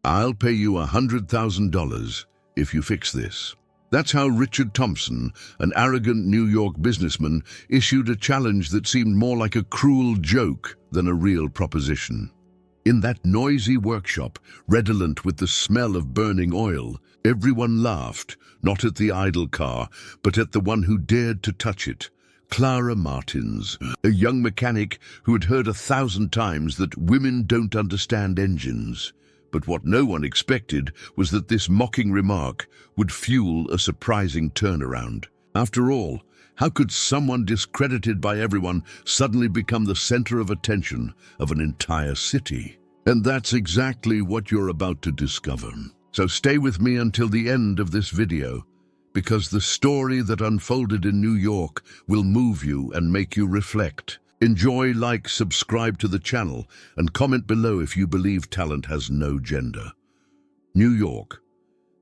I'll pay you $100,000 if you fix this. That's how Richard Thompson, an arrogant New York businessman, issued a challenge that seemed more like a cruel joke than a real proposition. In that noisy workshop, redolent with the smell of burning oil, everyone laughed, not at the idle car, but at the one who dared to touch it. Clara Martins, a young mechanic who had heard 1,000 times that women don't understand engines. But what no one expected was that this mocking remark would fuel a surprising turnaround. After all, how could someone discredited by everyone suddenly become the center of attention of an entire city? And that's exactly what you're about to discover. So stay with me until the end of this video, because the story that unfolded in New York will move you and make you reflect. Enjoy, like, subscribe to the channel, and comment below if you believe talent has no gender. New York,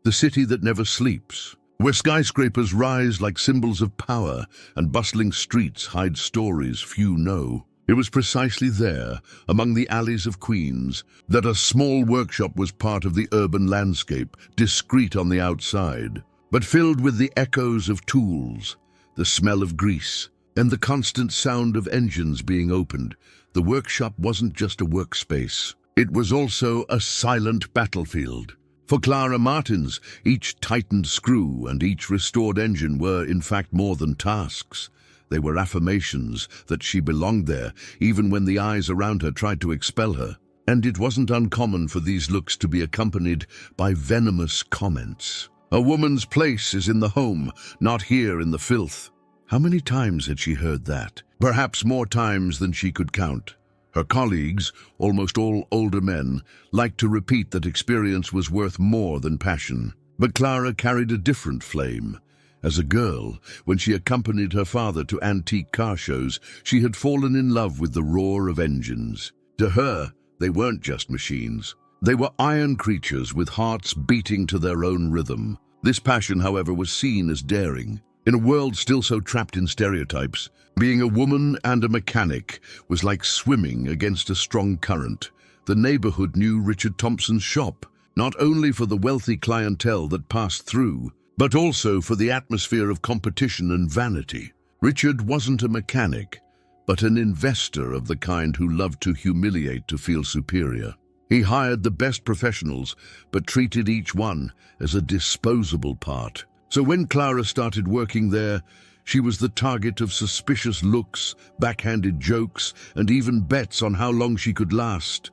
the city that never sleeps, where skyscrapers rise like symbols of power and bustling streets hide stories few know. It was precisely there, among the alleys of Queens, that a small workshop was part of the urban landscape, discreet on the outside, but filled with the echoes of tools, the smell of grease, and the constant sound of engines being opened. The workshop wasn't just a workspace. It was also a silent battlefield. For Clara Martins, each tightened screw and each restored engine were, in fact, more than tasks. They were affirmations that she belonged there, even when the eyes around her tried to expel her. And it wasn't uncommon for these looks to be accompanied by venomous comments. A woman's place is in the home, not here in the filth. How many times had she heard that? Perhaps more times than she could count. Her colleagues, almost all older men, liked to repeat that experience was worth more than passion. But Clara carried a different flame. As a girl, when she accompanied her father to antique car shows, she had fallen in love with the roar of engines. To her, they weren't just machines. They were iron creatures with hearts beating to their own rhythm. This passion, however, was seen as daring. In a world still so trapped in stereotypes, being a woman and a mechanic was like swimming against a strong current. The neighborhood knew Richard Thompson's shop, not only for the wealthy clientele that passed through, but also for the atmosphere of competition and vanity. Richard wasn't a mechanic, but an investor of the kind who loved to humiliate to feel superior. He hired the best professionals, but treated each one as a disposable part. So when Clara started working there, she was the target of suspicious looks, backhanded jokes, and even bets on how long she could last.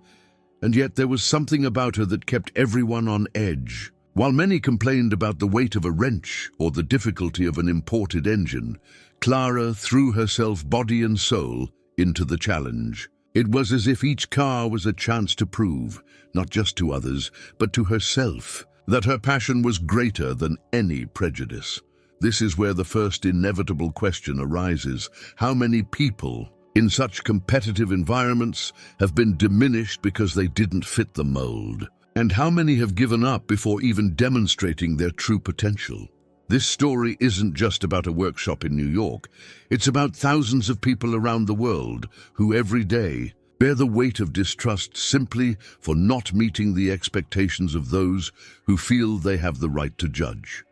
And yet there was something about her that kept everyone on edge. While many complained about the weight of a wrench or the difficulty of an imported engine, Clara threw herself body and soul into the challenge. It was as if each car was a chance to prove, not just to others, but to herself, that her passion was greater than any prejudice. This is where the first inevitable question arises. How many people in such competitive environments have been diminished because they didn't fit the mold? And how many have given up before even demonstrating their true potential? This story isn't just about a workshop in New York. It's about thousands of people around the world who every day bear the weight of distrust simply for not meeting the expectations of those who feel they have the right to judge.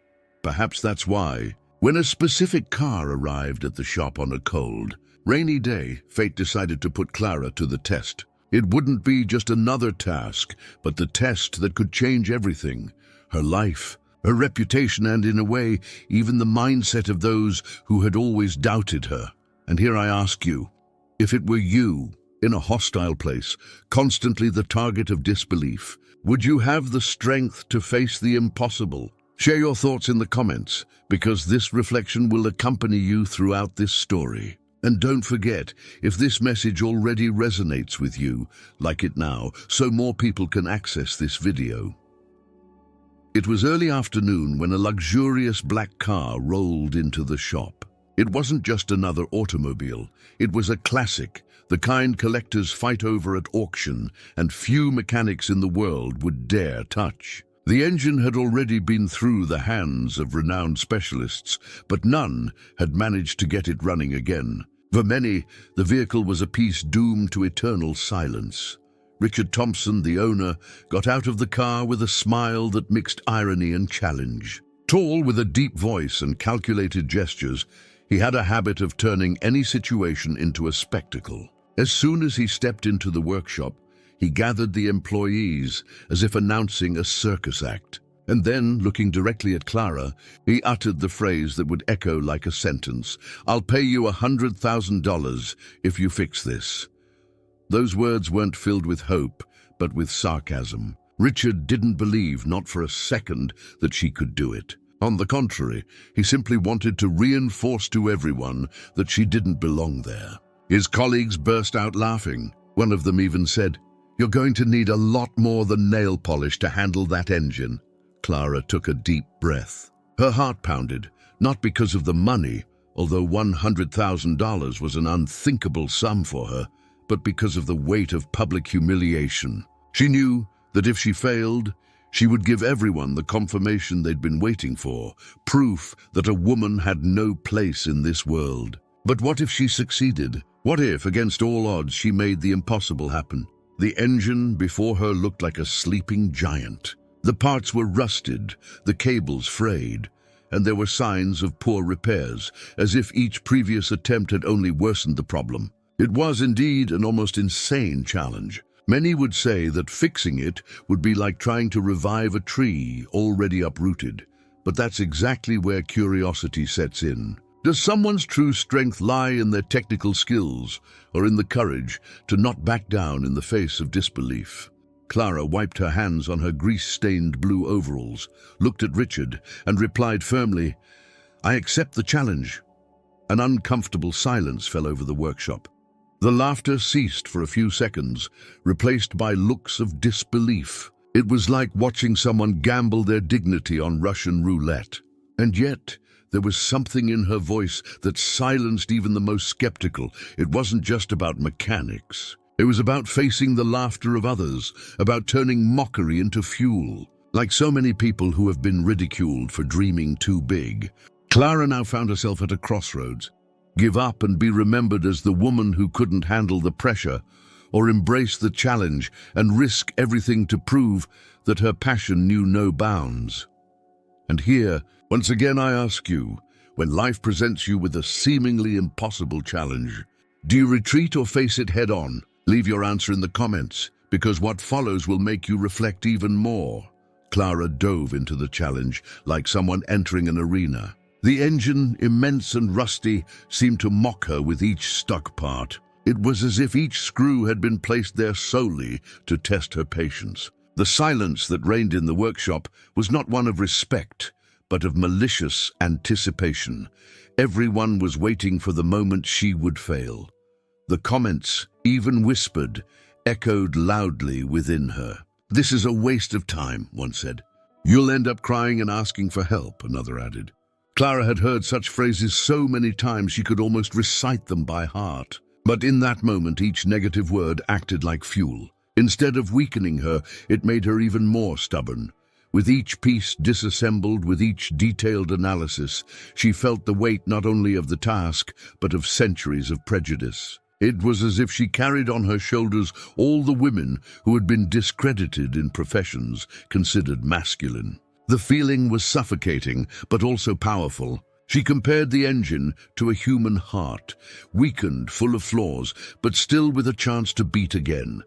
Perhaps that's why, when a specific car arrived at the shop on a cold, rainy day, fate decided to put Clara to the test. It wouldn't be just another task, but the test that could change everything: her life, her reputation, and in a way, even the mindset of those who had always doubted her. And here I ask you, if it were you, in a hostile place, constantly the target of disbelief, would you have the strength to face the impossible? Share your thoughts in the comments, because this reflection will accompany you throughout this story. And don't forget, if this message already resonates with you, like it now, so more people can access this video. It was early afternoon when a luxurious black car rolled into the shop. It wasn't just another automobile. It was a classic, the kind collectors fight over at auction and few mechanics in the world would dare touch. The engine had already been through the hands of renowned specialists, but none had managed to get it running again. For many, the vehicle was a piece doomed to eternal silence. Richard Thompson, the owner, got out of the car with a smile that mixed irony and challenge. Tall, with a deep voice and calculated gestures, he had a habit of turning any situation into a spectacle. As soon as he stepped into the workshop, he gathered the employees as if announcing a circus act. And then, looking directly at Clara, he uttered the phrase that would echo like a sentence, "I'll pay you $100,000 if you fix this." Those words weren't filled with hope, but with sarcasm. Richard didn't believe, not for a second, that she could do it. On the contrary, he simply wanted to reinforce to everyone that she didn't belong there. His colleagues burst out laughing. One of them even said, "You're going to need a lot more than nail polish to handle that engine." Clara took a deep breath. Her heart pounded, not because of the money, although $100,000 was an unthinkable sum for her, but because of the weight of public humiliation. She knew that if she failed, she would give everyone the confirmation they'd been waiting for, proof that a woman had no place in this world. But what if she succeeded? What if, against all odds, she made the impossible happen? The engine before her looked like a sleeping giant. The parts were rusted, the cables frayed, and there were signs of poor repairs, as if each previous attempt had only worsened the problem. It was indeed an almost insane challenge. Many would say that fixing it would be like trying to revive a tree already uprooted. But that's exactly where curiosity sets in. Does someone's true strength lie in their technical skills, or in the courage to not back down in the face of disbelief? Clara wiped her hands on her grease-stained blue overalls, looked at Richard, and replied firmly, "I accept the challenge." An uncomfortable silence fell over the workshop. The laughter ceased for a few seconds, replaced by looks of disbelief. It was like watching someone gamble their dignity on Russian roulette. And yet, there was something in her voice that silenced even the most skeptical. It wasn't just about mechanics. It was about facing the laughter of others, about turning mockery into fuel. Like so many people who have been ridiculed for dreaming too big, Clara now found herself at a crossroads. Give up and be remembered as the woman who couldn't handle the pressure, or embrace the challenge and risk everything to prove that her passion knew no bounds. And here, once again I ask you, when life presents you with a seemingly impossible challenge, do you retreat or face it head-on? Leave your answer in the comments, because what follows will make you reflect even more. Clara dove into the challenge like someone entering an arena. The engine, immense and rusty, seemed to mock her with each stuck part. It was as if each screw had been placed there solely to test her patience. The silence that reigned in the workshop was not one of respect, but of malicious anticipation. Everyone was waiting for the moment she would fail. The comments, even whispered, echoed loudly within her. "This is a waste of time," one said. "You'll end up crying and asking for help," another added. Clara had heard such phrases so many times she could almost recite them by heart. But in that moment, each negative word acted like fuel. Instead of weakening her, it made her even more stubborn. With each piece disassembled, with each detailed analysis, she felt the weight not only of the task, but of centuries of prejudice. It was as if she carried on her shoulders all the women who had been discredited in professions considered masculine. The feeling was suffocating, but also powerful. She compared the engine to a human heart, weakened, full of flaws, but still with a chance to beat again.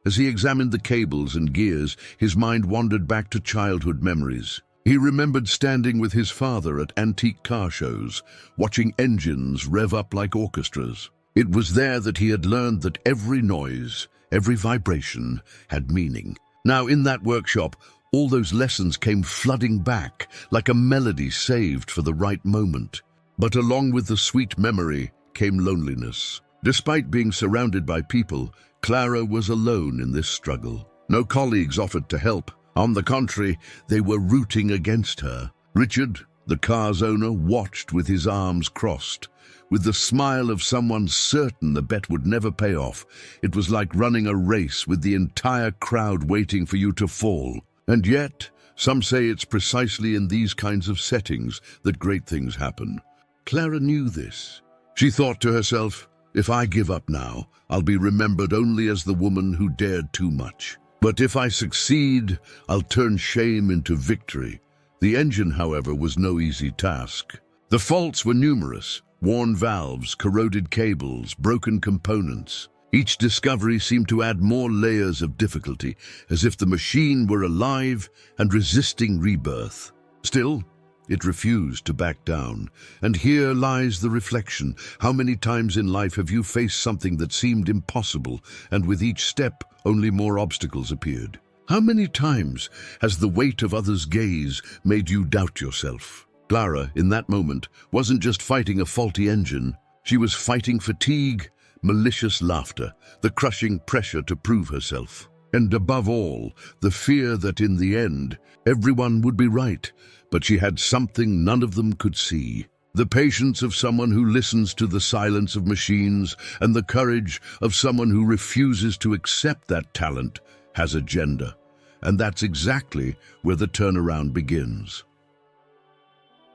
As he examined the cables and gears, his mind wandered back to childhood memories. He remembered standing with his father at antique car shows, watching engines rev up like orchestras. It was there that he had learned that every noise, every vibration, had meaning. Now, in that workshop, all those lessons came flooding back, like a melody saved for the right moment. But along with the sweet memory came loneliness. Despite being surrounded by people, Clara was alone in this struggle. No colleagues offered to help. On the contrary, they were rooting against her. Richard, the car's owner, watched with his arms crossed. With the smile of someone certain the bet would never pay off. It was like running a race with the entire crowd waiting for you to fall. And yet, some say it's precisely in these kinds of settings that great things happen. Clara knew this. She thought to herself, If I give up now, I'll be remembered only as the woman who dared too much. But if I succeed, I'll turn shame into victory. The engine, however, was no easy task. The faults were numerous: worn valves, corroded cables, broken components. Each discovery seemed to add more layers of difficulty, as if the machine were alive and resisting rebirth. Still, it refused to back down. And here lies the reflection. How many times in life have you faced something that seemed impossible, and with each step, only more obstacles appeared? How many times has the weight of others' gaze made you doubt yourself? Clara, in that moment, wasn't just fighting a faulty engine. She was fighting fatigue, malicious laughter, the crushing pressure to prove herself. And above all, the fear that in the end, everyone would be right, but she had something none of them could see. The patience of someone who listens to the silence of machines, and the courage of someone who refuses to accept that talent has a gender. And that's exactly where the turnaround begins.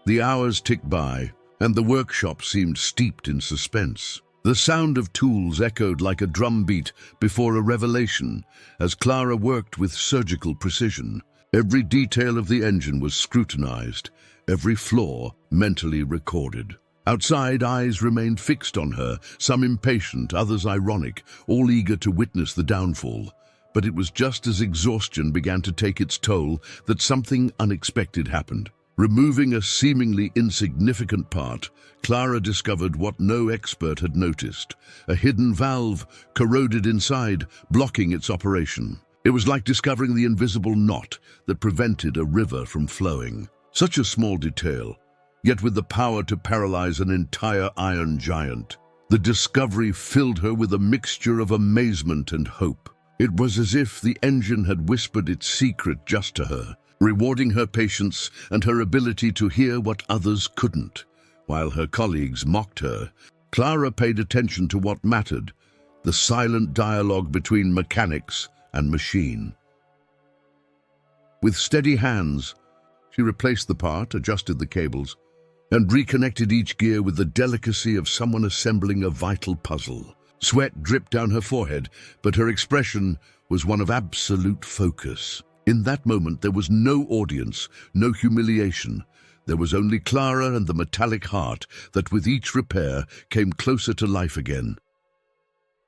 The hours ticked by, and the workshop seemed steeped in suspense. The sound of tools echoed like a drumbeat before a revelation, as Clara worked with surgical precision. Every detail of the engine was scrutinized, every flaw mentally recorded. Outside, eyes remained fixed on her, some impatient, others ironic, all eager to witness the downfall. But it was just as exhaustion began to take its toll that something unexpected happened. Removing a seemingly insignificant part, Clara discovered what no expert had noticed: a hidden valve corroded inside, blocking its operation. It was like discovering the invisible knot that prevented a river from flowing. Such a small detail, yet with the power to paralyze an entire iron giant. The discovery filled her with a mixture of amazement and hope. It was as if the engine had whispered its secret just to her, rewarding her patience and her ability to hear what others couldn't. While her colleagues mocked her, Clara paid attention to what mattered: the silent dialogue between mechanics and machine. With steady hands, she replaced the part, adjusted the cables, and reconnected each gear with the delicacy of someone assembling a vital puzzle. Sweat dripped down her forehead, but her expression was one of absolute focus. In that moment, there was no audience, no humiliation. There was only Clara and the metallic heart that with each repair came closer to life again.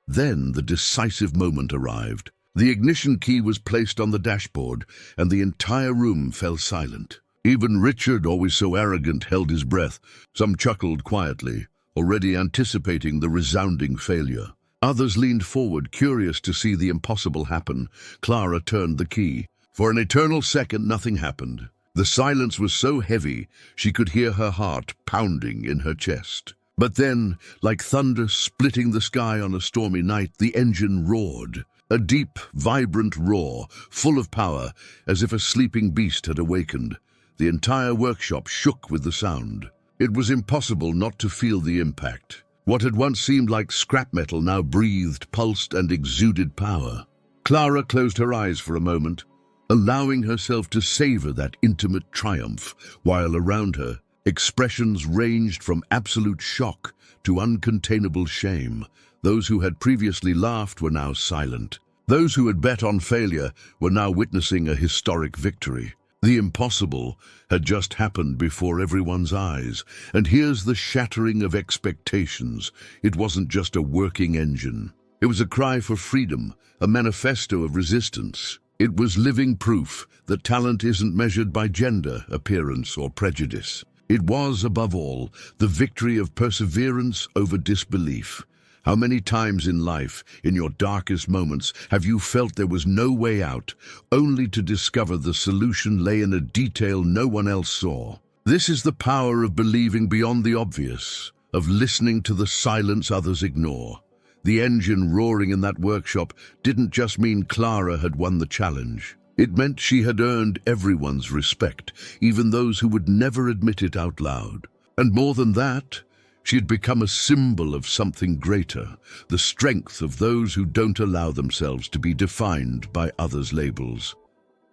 Then the decisive moment arrived. The ignition key was placed on the dashboard, and the entire room fell silent. Even Richard, always so arrogant, held his breath. Some chuckled quietly, already anticipating the resounding failure. Others leaned forward, curious to see the impossible happen. Clara turned the key. For an eternal second, nothing happened. The silence was so heavy, she could hear her heart pounding in her chest. But then, like thunder splitting the sky on a stormy night, the engine roared. A deep, vibrant roar, full of power, as if a sleeping beast had awakened. The entire workshop shook with the sound. It was impossible not to feel the impact. What had once seemed like scrap metal now breathed, pulsed, and exuded power. Clara closed her eyes for a moment, allowing herself to savor that intimate triumph, while around her, expressions ranged from absolute shock to uncontainable shame. Those who had previously laughed were now silent. Those who had bet on failure were now witnessing a historic victory. The impossible had just happened before everyone's eyes, and here's the shattering of expectations. It wasn't just a working engine. It was a cry for freedom, a manifesto of resistance. It was living proof that talent isn't measured by gender, appearance, or prejudice. It was, above all, the victory of perseverance over disbelief. How many times in life, in your darkest moments, have you felt there was no way out, only to discover the solution lay in a detail no one else saw? This is the power of believing beyond the obvious, of listening to the silence others ignore. The engine roaring in that workshop didn't just mean Clara had won the challenge. It meant she had earned everyone's respect, even those who would never admit it out loud. And more than that, she had become a symbol of something greater, the strength of those who don't allow themselves to be defined by others' labels.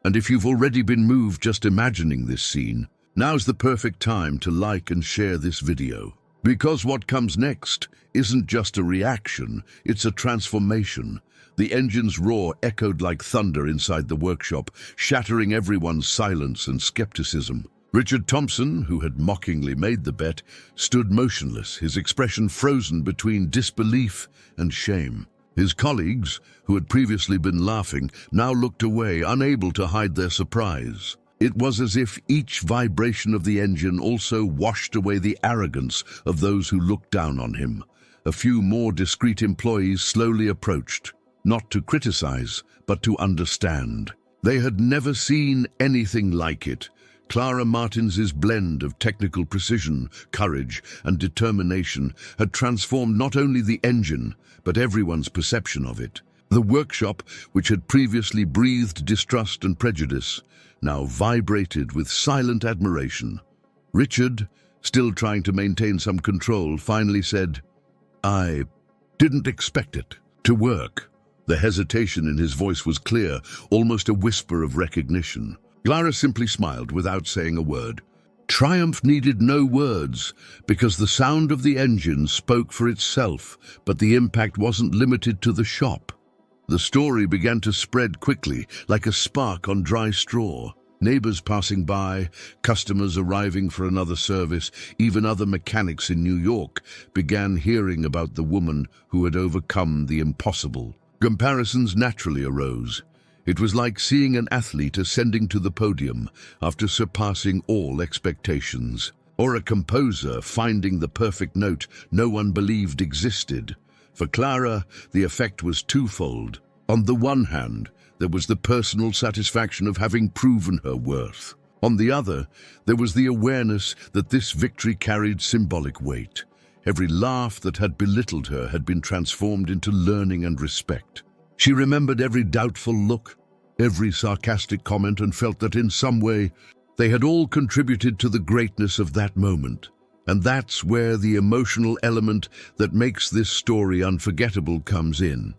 And if you've already been moved just imagining this scene, now's the perfect time to like and share this video. Because what comes next isn't just a reaction, it's a transformation. The engine's roar echoed like thunder inside the workshop, shattering everyone's silence and skepticism. Richard Thompson, who had mockingly made the bet, stood motionless, his expression frozen between disbelief and shame. His colleagues, who had previously been laughing, now looked away, unable to hide their surprise. It was as if each vibration of the engine also washed away the arrogance of those who looked down on him. A few more discreet employees slowly approached, not to criticize, but to understand. They had never seen anything like it. Clara Martins's blend of technical precision, courage, and determination had transformed not only the engine, but everyone's perception of it. The workshop, which had previously breathed distrust and prejudice, now vibrated with silent admiration. Richard, still trying to maintain some control, finally said, "I didn't expect it to work." The hesitation in his voice was clear, almost a whisper of recognition. Clara simply smiled without saying a word. Triumph needed no words, because the sound of the engine spoke for itself, but the impact wasn't limited to the shop. The story began to spread quickly, like a spark on dry straw. Neighbors passing by, customers arriving for another service, even other mechanics in New York began hearing about the woman who had overcome the impossible. Comparisons naturally arose. It was like seeing an athlete ascending to the podium after surpassing all expectations, or a composer finding the perfect note no one believed existed. For Clara, the effect was twofold. On the one hand, there was the personal satisfaction of having proven her worth. On the other, there was the awareness that this victory carried symbolic weight. Every laugh that had belittled her had been transformed into learning and respect. She remembered every doubtful look, every sarcastic comment, and felt that in some way they had all contributed to the greatness of that moment. And that's where the emotional element that makes this story unforgettable comes in.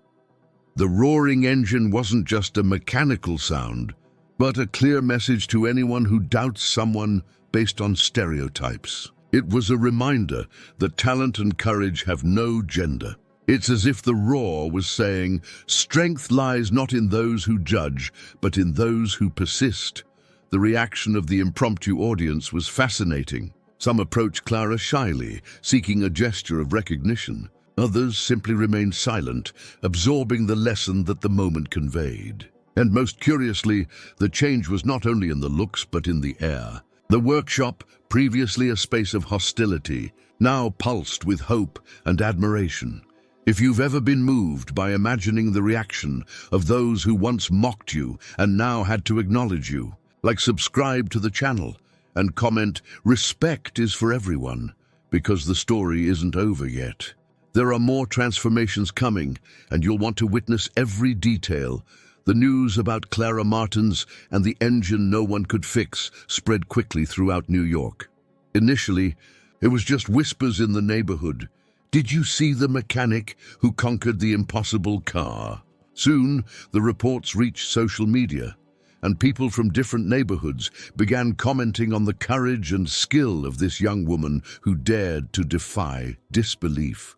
The roaring engine wasn't just a mechanical sound, but a clear message to anyone who doubts someone based on stereotypes. It was a reminder that talent and courage have no gender. It's as if the roar was saying, strength lies not in those who judge, but in those who persist. The reaction of the impromptu audience was fascinating. Some approached Clara shyly, seeking a gesture of recognition. Others simply remained silent, absorbing the lesson that the moment conveyed. And most curiously, the change was not only in the looks but in the air. The workshop, previously a space of hostility, now pulsed with hope and admiration. If you've ever been moved by imagining the reaction of those who once mocked you and now had to acknowledge you, subscribe to the channel and comment, "Respect is for everyone," because the story isn't over yet. There are more transformations coming, and you'll want to witness every detail. The news about Clara Martins and the engine no one could fix spread quickly throughout New York. Initially, it was just whispers in the neighborhood. Did you see the mechanic who conquered the impossible car? Soon, the reports reached social media, and people from different neighborhoods began commenting on the courage and skill of this young woman who dared to defy disbelief.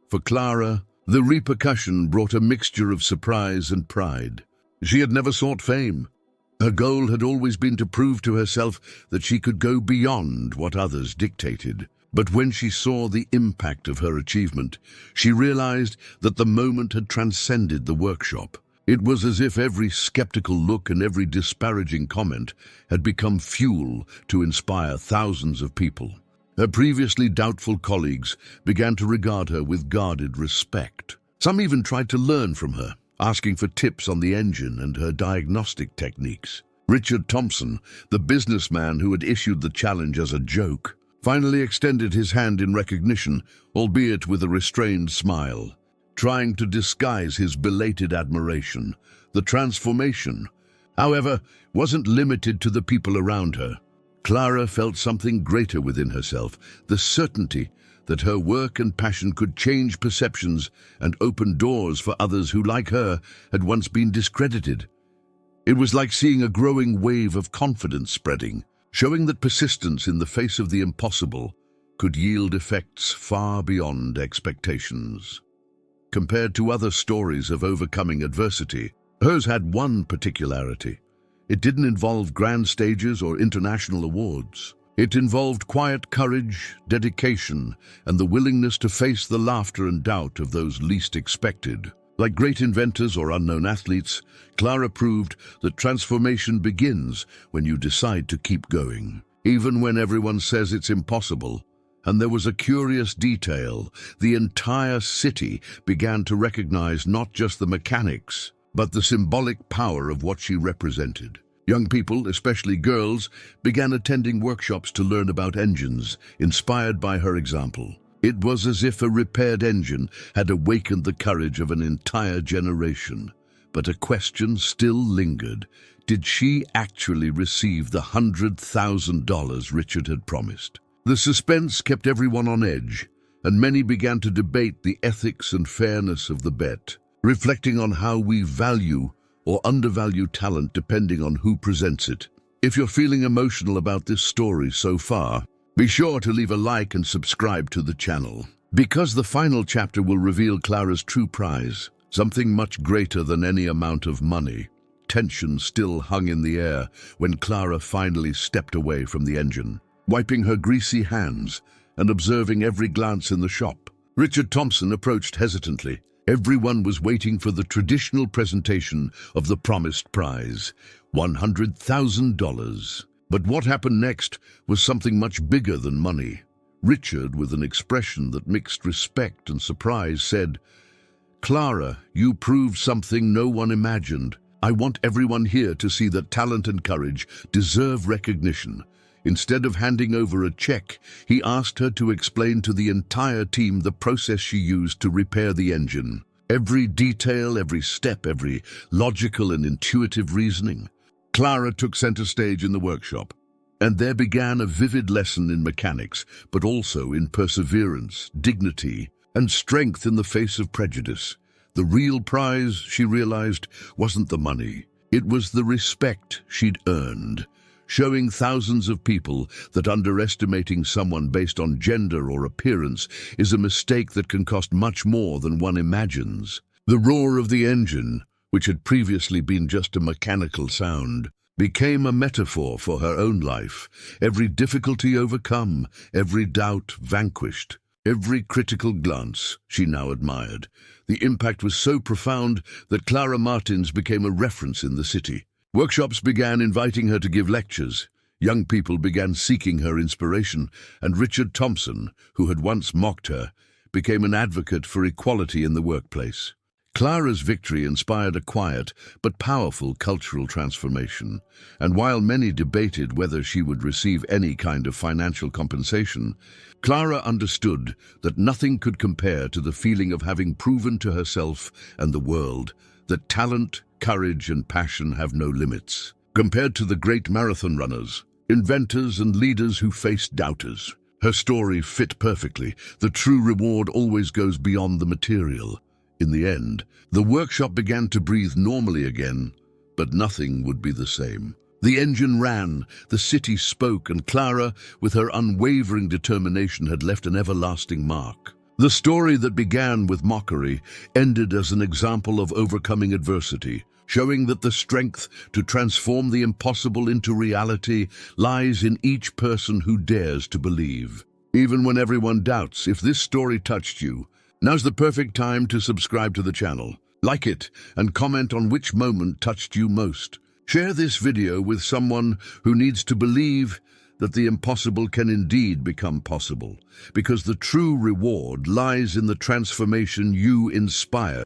For Clara, the repercussion brought a mixture of surprise and pride. She had never sought fame. Her goal had always been to prove to herself that she could go beyond what others dictated. But when she saw the impact of her achievement, she realized that the moment had transcended the workshop. It was as if every skeptical look and every disparaging comment had become fuel to inspire thousands of people. Her previously doubtful colleagues began to regard her with guarded respect. Some even tried to learn from her, asking for tips on the engine and her diagnostic techniques. Richard Thompson, the businessman who had issued the challenge as a joke, finally extended his hand in recognition, albeit with a restrained smile, trying to disguise his belated admiration. The transformation, however, wasn't limited to the people around her. Clara felt something greater within herself, the certainty that her work and passion could change perceptions and open doors for others who, like her, had once been discredited. It was like seeing a growing wave of confidence spreading, showing that persistence in the face of the impossible could yield effects far beyond expectations. Compared to other stories of overcoming adversity, hers had one particularity. It didn't involve grand stages or international awards. It involved quiet courage, dedication, and the willingness to face the laughter and doubt of those least expected. Like great inventors or unknown athletes, Clara proved that transformation begins when you decide to keep going, even when everyone says it's impossible. And there was a curious detail. The entire city began to recognize not just the mechanics, but the symbolic power of what she represented. Young people, especially girls, began attending workshops to learn about engines, inspired by her example. It was as if a repaired engine had awakened the courage of an entire generation. But a question still lingered. Did she actually receive the $100,000 Richard had promised? The suspense kept everyone on edge, and many began to debate the ethics and fairness of the bet, reflecting on how we value or undervalue talent depending on who presents it. If you're feeling emotional about this story so far, be sure to leave a like and subscribe to the channel, because the final chapter will reveal Clara's true prize, something much greater than any amount of money. Tension still hung in the air when Clara finally stepped away from the engine, wiping her greasy hands and observing every glance in the shop. Richard Thompson approached hesitantly. Everyone was waiting for the traditional presentation of the promised prize, $100,000. But what happened next was something much bigger than money. Richard, with an expression that mixed respect and surprise, said, "Clara, you proved something no one imagined. I want everyone here to see that talent and courage deserve recognition." Instead of handing over a check, he asked her to explain to the entire team the process she used to repair the engine. Every detail, every step, every logical and intuitive reasoning. Clara took center stage in the workshop, and there began a vivid lesson in mechanics, but also in perseverance, dignity, and strength in the face of prejudice. The real prize, she realized, wasn't the money. It was the respect she'd earned, showing thousands of people that underestimating someone based on gender or appearance is a mistake that can cost much more than one imagines. The roar of the engine, which had previously been just a mechanical sound, became a metaphor for her own life. Every difficulty overcome, every doubt vanquished, every critical glance she now admired. The impact was so profound that Clara Martins became a reference in the city. Workshops began inviting her to give lectures. Young people began seeking her inspiration, and Richard Thompson, who had once mocked her, became an advocate for equality in the workplace. Clara's victory inspired a quiet but powerful cultural transformation, and while many debated whether she would receive any kind of financial compensation, Clara understood that nothing could compare to the feeling of having proven to herself and the world that talent, courage, and passion have no limits. Compared to the great marathon runners, inventors, and leaders who faced doubters, her story fit perfectly. The true reward always goes beyond the material. In the end, the workshop began to breathe normally again, but nothing would be the same. The engine ran, the city spoke, and Clara, with her unwavering determination, had left an everlasting mark. The story that began with mockery ended as an example of overcoming adversity, showing that the strength to transform the impossible into reality lies in each person who dares to believe. Even when everyone doubts, if this story touched you, now's the perfect time to subscribe to the channel. Like it and comment on which moment touched you most. Share this video with someone who needs to believe that the impossible can indeed become possible, because the true reward lies in the transformation you inspire.